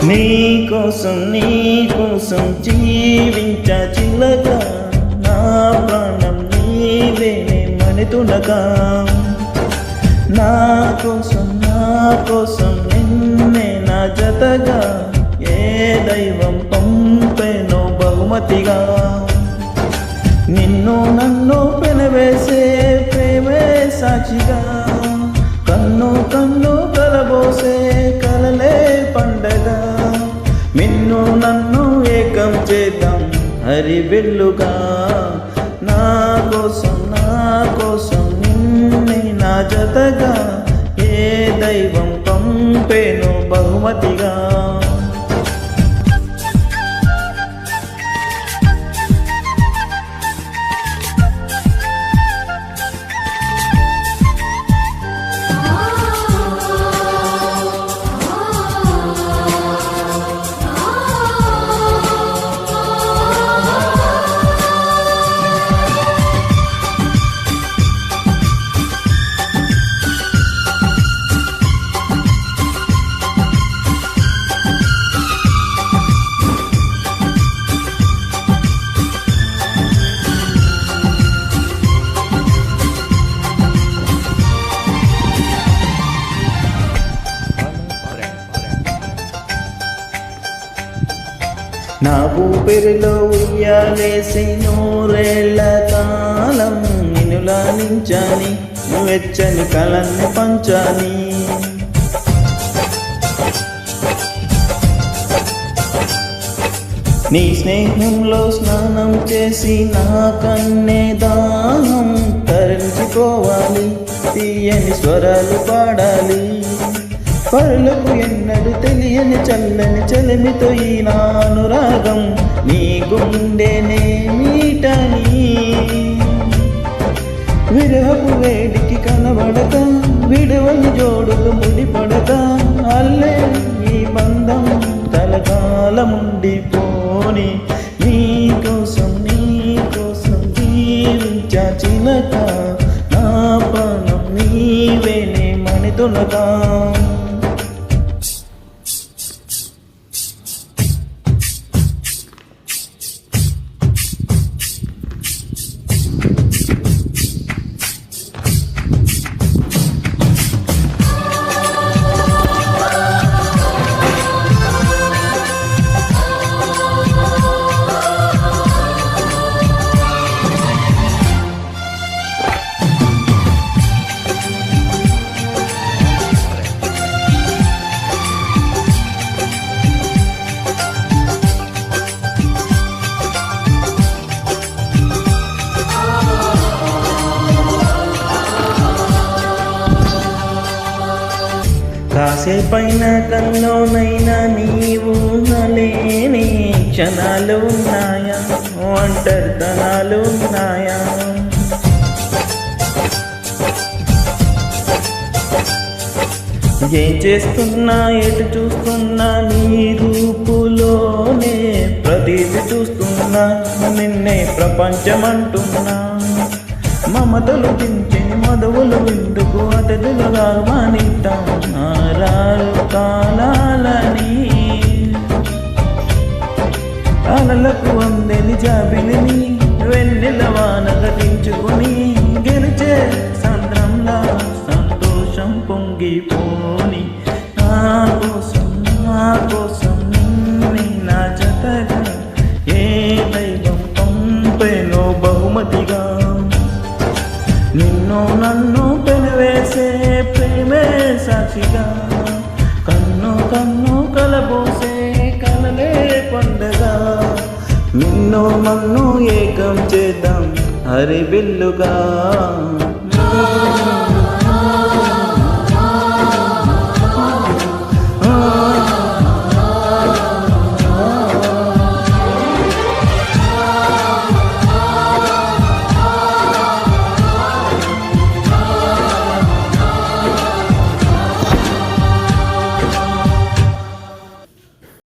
నీకోసం జీవించ చిలక, నా ప్రాణం నీవే మణితునగా. నా కోసం నిన్నే నా జతగా, ఏ దైవం పంపెనో బహుమతిగా. నిన్ను నన్ను పెనవేసే ప్రేమే సాక్షిగా, కన్ను కలబోసే కలలే పండగ. నిన్ను నన్ను ఏకం చేద్దాం హరిబిల్లుగా. నా కోసం నిన్నే నా జతగా, ఏ దైవం పంపెనో బహుమతిగా. నా ఊపిరిలో ఉయ్యాలేసి నూరేళ్ల కాలం నిన్ను లాలించాని, నువ్వెచ్చని కలన్ని పంచాని. నీ స్నేహంలో స్నానం చేసి నా కన్నే దాహం తరించిపోవాలి, తీయని స్వరాలు పాడాలి. పరులకు ఎన్నడు తెలియని చల్లని చలిమితో ఈ నానురాగం, నీ గుండెనే మీటని. విరహపు వేడికి కనబడక, విడవని జోడులు ముడిపడక, అల్లే ఈ బంధం కలకాలముండిపోని. నీకోసం జీవించా చిలక, నా ప్రాణం నీవేనే మణితునగా. కాసేపైన కల్లోనైనా నీవు నలేని క్షణాలు ఉన్నాయా, ఒంటరితనాలు ఉన్నాయా. ఏం చేస్తున్నా ఎటు చూస్తున్నా నీ రూపులోనే ప్రతిది చూస్తున్నా, నిన్నే ప్రపంచమంటున్నా. మమతలు దించే మధువులు విందుకు అతిథులుగా మానిద్దాం ఆరారు కాలాలని. అలలకు అందెలి జాబిలిని వెన్నెల వానగా దించుకుని, గెలిచే సంద్రంలా సంతోషం పొంగిపోని. నా కోసం నిన్నే నా జతగా, ఏ దైవం పంపెనో బహుమతిగా. నిన్ను నన్ను పెనవేసే ప్రేమే సాక్షిగా, కన్ను కలబోసే కలలే పండగ. నిన్ను నన్ను ఏకం చేద్దాం హరిబిల్లుగా.